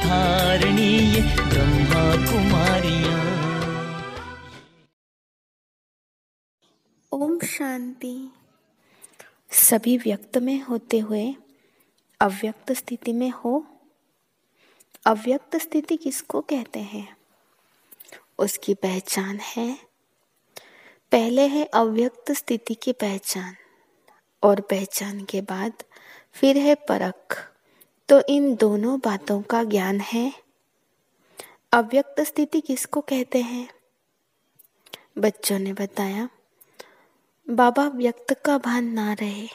धारणी ये ब्रह्मा कुमारियाँ। ओम शांति। सभी व्यक्त में होते हुए अव्यक्त स्थिति में हो। अव्यक्त स्थिति किसको कहते हैं? उसकी पहचान है, पहले है अव्यक्त स्थिति की पहचान, और पहचान के बाद फिर है परख। तो इन दोनों बातों का ज्ञान है। अव्यक्त स्थिति किसको कहते हैं? बच्चों ने बताया, बाबा व्यक्त का भान ना रहे।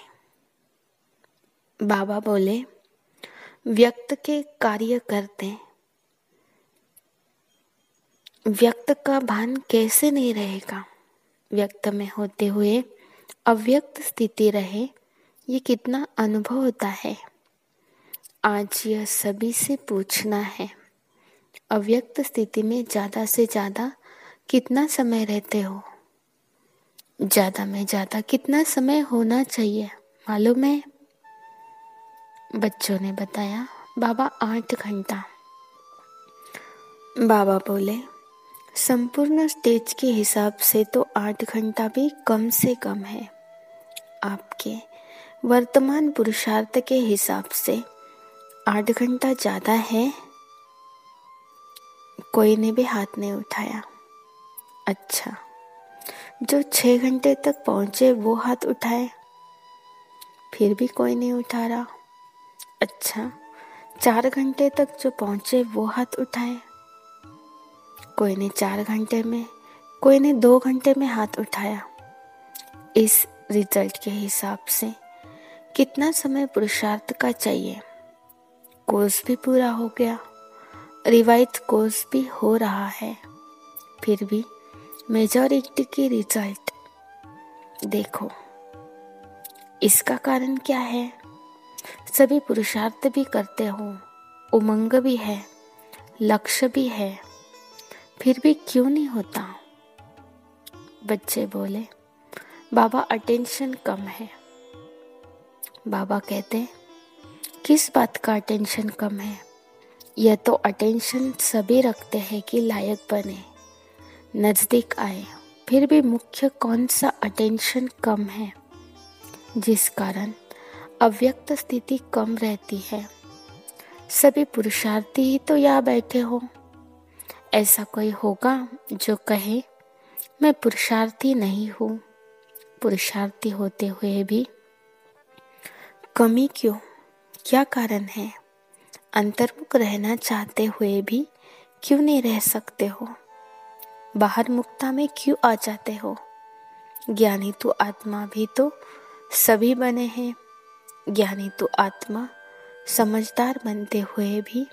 बाबा बोले, व्यक्त के कार्य करते, व्यक्त का भान कैसे नहीं रहेगा? व्यक्त में होते हुए अव्यक्त स्थिति रहे, ये कितना अनुभव होता है। आज यह सभी से पूछना है, अव्यक्त स्थिति में ज़्यादा से ज़्यादा कितना समय रहते हो? ज़्यादा में ज़्यादा कितना समय होना चाहिए मालूम है? बच्चों ने बताया, बाबा 8 घंटा। बाबा बोले, संपूर्ण स्टेज के हिसाब से तो 8 घंटा भी कम से कम है। आपके वर्तमान पुरुषार्थ के हिसाब से 8 घंटा ज़्यादा है? कोई ने भी हाथ नहीं उठाया। अच्छा, जो 6 घंटे तक पहुँचे वो हाथ उठाए, फिर भी कोई नहीं उठा रहा। अच्छा, 4 घंटे तक जो पहुँचे वो हाथ उठाए, कोई ने 4 घंटे में, कोई ने 2 घंटे में हाथ उठाया। इस रिजल्ट के हिसाब से कितना समय पुरुषार्थ का चाहिए? कोर्स भी पूरा हो गया, रिवाइज कोर्स भी हो रहा है, फिर भी मेजॉरिटी की रिजल्ट देखो। इसका कारण क्या है? सभी पुरुषार्थ भी करते हो, उमंग भी है, लक्ष्य भी है, फिर भी क्यों नहीं होता? बच्चे बोले, बाबा अटेंशन कम है। बाबा कहते, किस बात का अटेंशन कम है? यह तो अटेंशन सभी रखते हैं कि लायक बने, नज़दीक आए, फिर भी मुख्य कौन सा अटेंशन कम है, जिस कारण अव्यक्त स्थिति कम रहती है। सभी पुरुषार्थी ही तो यहाँ बैठे हो। ऐसा कोई होगा जो कहे मैं पुरुषार्थी नहीं हूँ? पुरुषार्थी होते हुए भी कमी क्यों? क्या कारण है? अंतर्मुख रहना चाहते हुए भी क्यों नहीं रह सकते हो? बाहर मुक्ता में क्यों आ जाते हो? ज्ञानी तो आत्मा भी तो सभी बने हैं। ज्ञानी तो आत्मा समझदार बनते हुए भी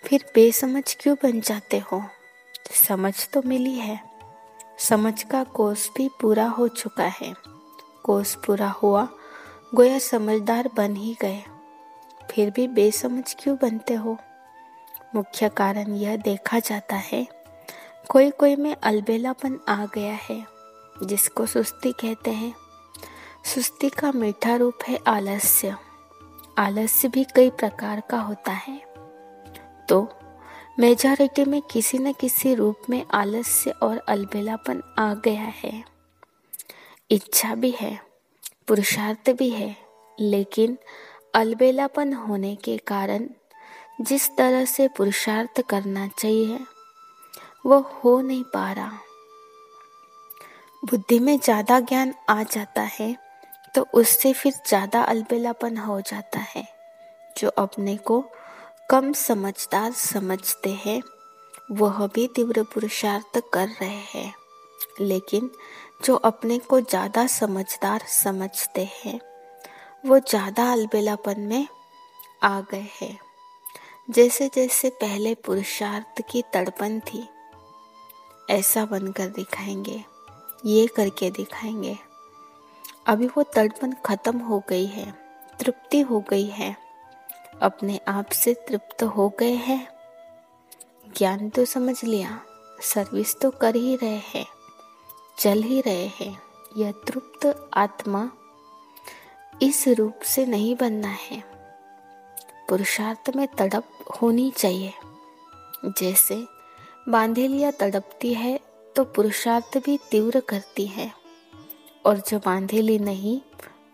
फिर बेसमझ क्यों बन जाते हो? समझ तो मिली है, समझ का कोर्स भी पूरा हो चुका है। कोर्स पूरा हुआ, गोया समझदार बन ही गए, फिर भी बेसमझ क्यों बनते हो? मुख्य कारण यह देखा जाता है, कोई कोई में अलबेलापन आ गया है, जिसको सुस्ती कहते हैं। सुस्ती का मीठा रूप है आलस्य। आलस्य भी कई प्रकार का होता है, तो मेजॉरिटी में किसी न किसी रूप में आलस्य और अलबेलापन आ गया है। इच्छा भी है, पुरुषार्थ भी है, लेकिन अलबेलापन होने के कारण जिस तरह से पुरुषार्थ करना चाहिए वो हो नहीं पा रहा। बुद्धि में ज़्यादा ज्ञान आ जाता है तो उससे फिर ज़्यादा अलबेलापन हो जाता है। जो अपने को कम समझदार समझते हैं वह भी तीव्र पुरुषार्थ कर रहे हैं, लेकिन जो अपने को ज़्यादा समझदार समझते हैं वो ज़्यादा अलबेलापन में आ गए हैं। जैसे जैसे पहले पुरुषार्थ की तड़पन थी, ऐसा बनकर दिखाएंगे, ये करके दिखाएंगे। अभी वो तड़पन खत्म हो गई है, तृप्ति हो गई है, अपने आप से तृप्त हो गए हैं। ज्ञान तो समझ लिया, सर्विस तो कर ही रहे हैं, चल ही रहे हैं। यह तृप्त आत्मा इस रूप से नहीं बनना है। पुरुषार्थ में तड़प होनी चाहिए। जैसे बांधेलिया तड़पती है तो पुरुषार्थ भी तीव्र करती है, और जो बांधेली नहीं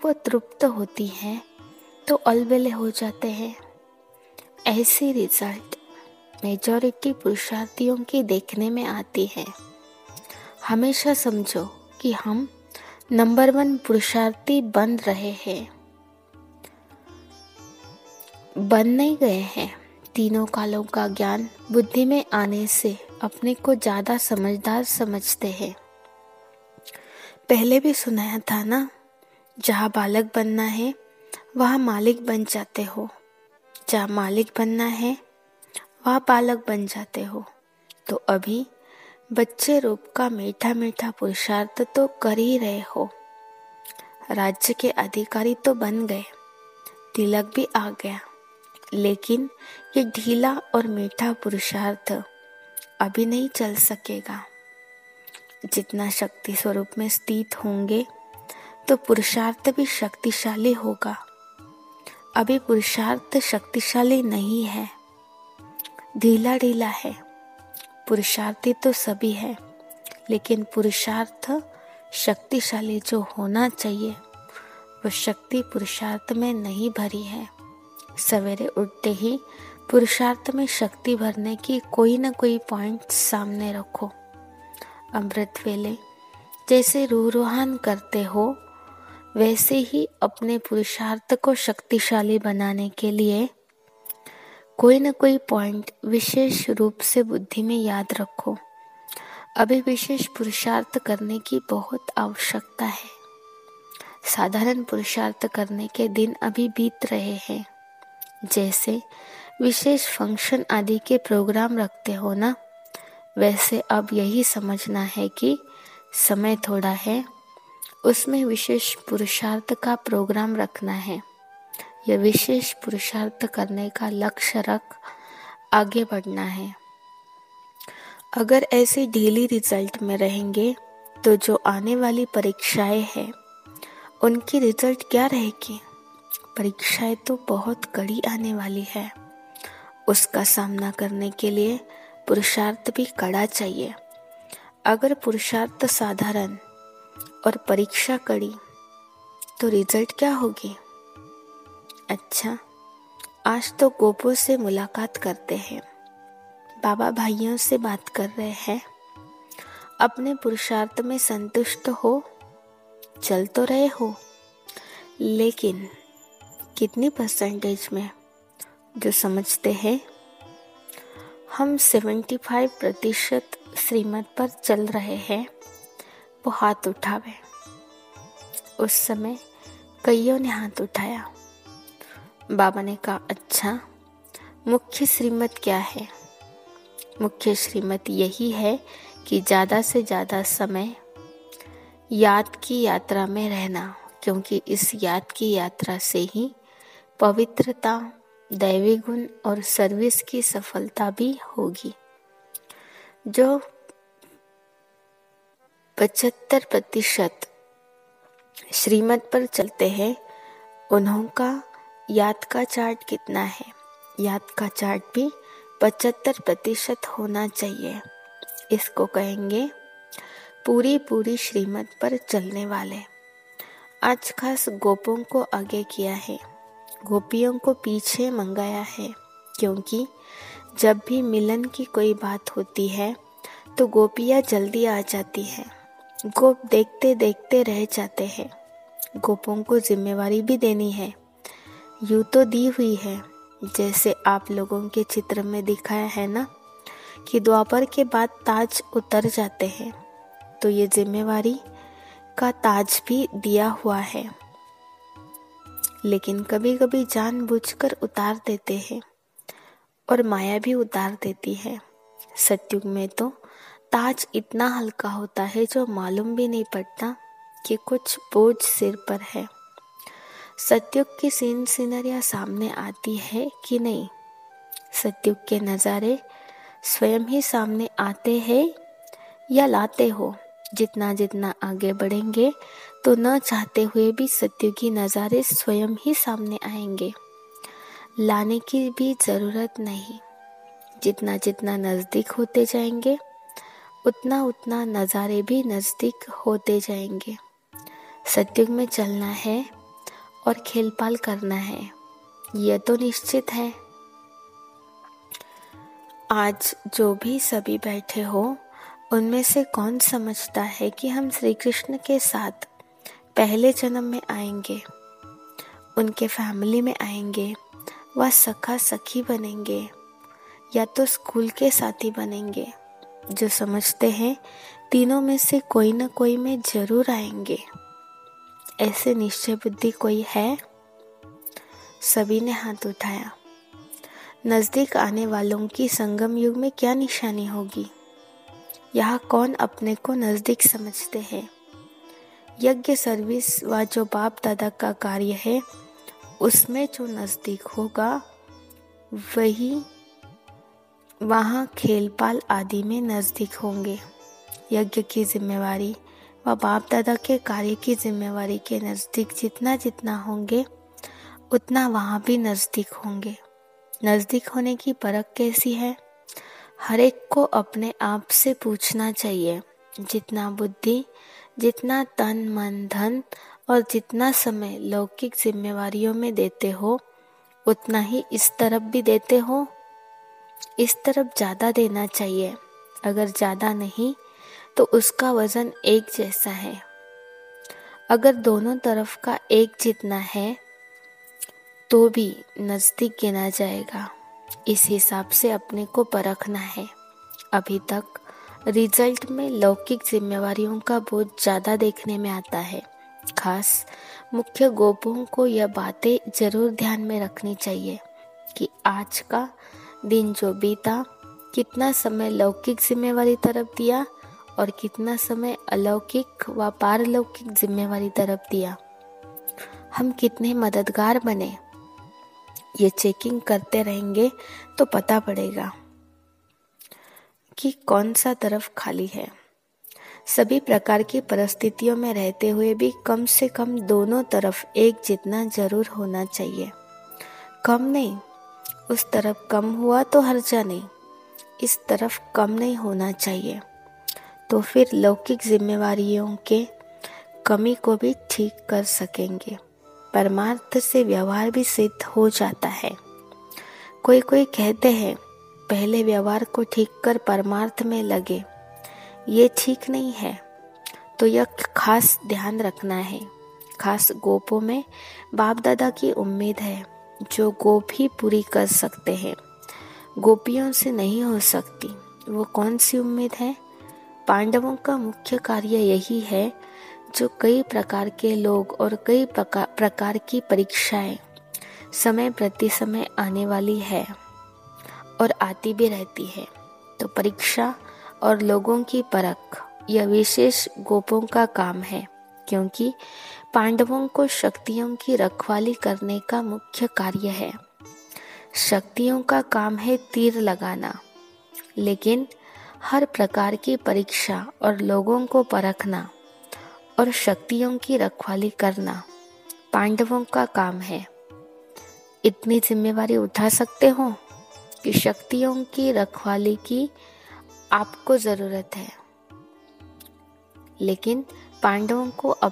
वो तृप्त होती है तो अलबेले हो जाते हैं। ऐसी रिजल्ट मेजॉरिटी पुरुषार्थियों की देखने में आती है। हमेशा समझो कि हम नंबर 1 पुरुषार्थी बन रहे हैं, बन नहीं गए हैं। तीनों कालों का ज्ञान बुद्धि में आने से अपने को ज्यादा समझदार समझते हैं। पहले भी सुनाया था ना, जहाँ बालक बनना है वहाँ मालिक बन जाते हो, जहाँ मालिक बनना है वहाँ बालक बन जाते हो। तो अभी बच्चे रूप का मीठा मीठा पुरुषार्थ तो कर ही रहे हो। राज्य के अधिकारी तो बन गए, तिलक भी आ गया, लेकिन ये ढीला और मीठा पुरुषार्थ अभी नहीं चल सकेगा। जितना शक्ति स्वरूप में स्थित होंगे तो पुरुषार्थ भी शक्तिशाली होगा। अभी पुरुषार्थ शक्तिशाली नहीं है, ढीला ढीला है। पुरुषार्थी तो सभी है, लेकिन पुरुषार्थ शक्तिशाली जो होना चाहिए वो शक्ति पुरुषार्थ में नहीं भरी है। सवेरे उठते ही पुरुषार्थ में शक्ति भरने की कोई न कोई पॉइंट सामने रखो। अमृत वेले जैसे रूहान करते हो, वैसे ही अपने पुरुषार्थ को शक्तिशाली बनाने के लिए कोई न कोई पॉइंट विशेष रूप से बुद्धि में याद रखो। अभी विशेष पुरुषार्थ करने की बहुत आवश्यकता है। साधारण पुरुषार्थ करने के दिन अभी बीत रहे हैं। जैसे विशेष फंक्शन आदि के प्रोग्राम रखते हो ना, वैसे अब यही समझना है कि समय थोड़ा है, उसमें विशेष पुरुषार्थ का प्रोग्राम रखना है। यह विशेष पुरुषार्थ करने का लक्ष्य रख आगे बढ़ना है। अगर ऐसे ढीली रिजल्ट में रहेंगे तो जो आने वाली परीक्षाएं हैं उनकी रिजल्ट क्या रहेगी? परीक्षाएं तो बहुत कड़ी आने वाली है। उसका सामना करने के लिए पुरुषार्थ भी कड़ा चाहिए। अगर पुरुषार्थ साधारण और परीक्षा कड़ी तो रिजल्ट क्या होगी? अच्छा, आज तो गोपों से मुलाकात करते हैं, बाबा भाइयों से बात कर रहे हैं। अपने पुरुषार्थ में संतुष्ट हो, चल तो रहे हो, लेकिन कितनी परसेंटेज में? जो समझते हैं हम 75% श्रीमत पर चल रहे हैं वो हाथ उठावे। उस समय कईयों ने हाथ उठाया। बाबा ने कहा, अच्छा, मुख्य श्रीमत क्या है? मुख्य श्रीमत यही है कि ज़्यादा से ज़्यादा समय याद की यात्रा में रहना, क्योंकि इस याद की यात्रा से ही पवित्रता, दैवी गुण और सर्विस की सफलता भी होगी। जो 75% श्रीमत पर चलते हैं उन्हों का याद का चार्ट कितना है? याद का चार्ट भी 75% होना चाहिए। इसको कहेंगे पूरी श्रीमत पर चलने वाले। आज खास गोपों को आगे किया है, गोपियों को पीछे मंगाया है, क्योंकि जब भी मिलन की कोई बात होती है तो गोपियाँ जल्दी आ जाती है। गोप देखते देखते रह जाते हैं। गोपों को जिम्मेवारी भी देनी है, यूँ तो दी हुई है। जैसे आप लोगों के चित्र में दिखाया है ना कि द्वापर के बाद ताज उतर जाते हैं, तो ये जिम्मेवारी का ताज भी दिया हुआ है, लेकिन कभी कभी जानबूझकर उतार देते हैं और माया भी उतार देती है। सतयुग में तो ताज इतना हल्का होता है जो मालूम भी नहीं पड़ता कि कुछ बोझ सिर पर है। सतयुग की सीनरियाँ सामने आती है कि नहीं? सतयुग के नज़ारे स्वयं ही सामने आते हैं या लाते हो? जितना जितना आगे बढ़ेंगे तो न चाहते हुए भी सतयुगी नज़ारे स्वयं ही सामने आएंगे। लाने की भी ज़रूरत नहीं। जितना जितना नज़दीक होते जाएंगे उतना उतना नज़ारे भी नज़दीक होते जाएंगे। सतयुग में चलना है और खेल-पाल करना है, यह तो निश्चित है। आज जो भी सभी बैठे हो उनमें से कौन समझता है कि हम श्री कृष्ण के साथ पहले जन्म में आएंगे, उनके फैमिली में आएंगे, वह सखा सखी बनेंगे या तो स्कूल के साथी बनेंगे। जो समझते हैं तीनों में से कोई न कोई में जरूर आएंगे, ऐसे निश्चय बुद्धि कोई है? सभी ने हाथ उठाया। नजदीक आने वालों की संगम युग में क्या निशानी होगी? यहाँ कौन अपने को नजदीक समझते हैं? यज्ञ सर्विस व जो बाप दादा का कार्य है उसमें जो नजदीक होगा वही वहाँ खेलपाल आदि में नजदीक होंगे। यज्ञ की जिम्मेवारी व बाप दादा के कार्य की जिम्मेवारी के नजदीक जितना जितना होंगे उतना वहाँ भी नजदीक होंगे। नजदीक होने की परख कैसी है? हर एक को अपने आप से पूछना चाहिए। जितना बुद्धि, जितना तन मन धन और जितना समय लौकिक जिम्मेवारियों में देते हो उतना ही इस तरफ भी देते हो? इस तरफ ज़्यादा देना चाहिए। अगर ज़्यादा नहीं तो उसका वजन एक जैसा है। अगर दोनों तरफ का एक जितना है तो भी नज़दीक गिना जाएगा। इस हिसाब से अपने को परखना है। अभी तक रिजल्ट में लौकिक जिम्मेवारियों का बोझ ज़्यादा देखने में आता है। खास मुख्य गोपों को यह बातें जरूर ध्यान में रखनी चाहिए कि आज का दिन जो बीता, कितना समय लौकिक जिम्मेवारी तरफ दिया और कितना समय अलौकिक व पारलौकिक जिम्मेवारी तरफ दिया। हम कितने मददगार बने, ये चेकिंग करते रहेंगे तो पता पड़ेगा कि कौन सा तरफ खाली है। सभी प्रकार की परिस्थितियों में रहते हुए भी कम से कम दोनों तरफ एक जितना जरूर होना चाहिए। कम नहीं, उस तरफ कम हुआ तो हर्जा नहीं, इस तरफ कम नहीं होना चाहिए। तो फिर लौकिक जिम्मेवारियों के कमी को भी ठीक कर सकेंगे। परमार्थ से व्यवहार भी सिद्ध हो जाता है। कोई कोई कहते हैं पहले व्यवहार को ठीक कर परमार्थ में लगे, ये ठीक नहीं है। तो यह खास ध्यान रखना है। खास गोपों में बाप दादा की उम्मीद है जो गोप ही पूरी कर सकते हैं, गोपियों से नहीं हो सकती। वो कौन सी उम्मीद है? पांडवों का मुख्य कार्य यही है जो कई प्रकार के लोग और कई प्रकार की परीक्षाएं समय प्रति समय आने वाली है और आती भी रहती है। तो परीक्षा और लोगों की परख यह विशेष गोपों का काम है, क्योंकि पांडवों को शक्तियों की रखवाली करने का मुख्य कार्य है। शक्तियों का काम है तीर लगाना, लेकिन हर प्रकार की परीक्षा और लोगों को परखना और शक्तियों की रखवाली करना पांडवों का काम है। इतनी जिम्मेवारी उठा सकते हो कि शक्तियों की रखवाली की आपको जरूरत है, लेकिन पांडवों को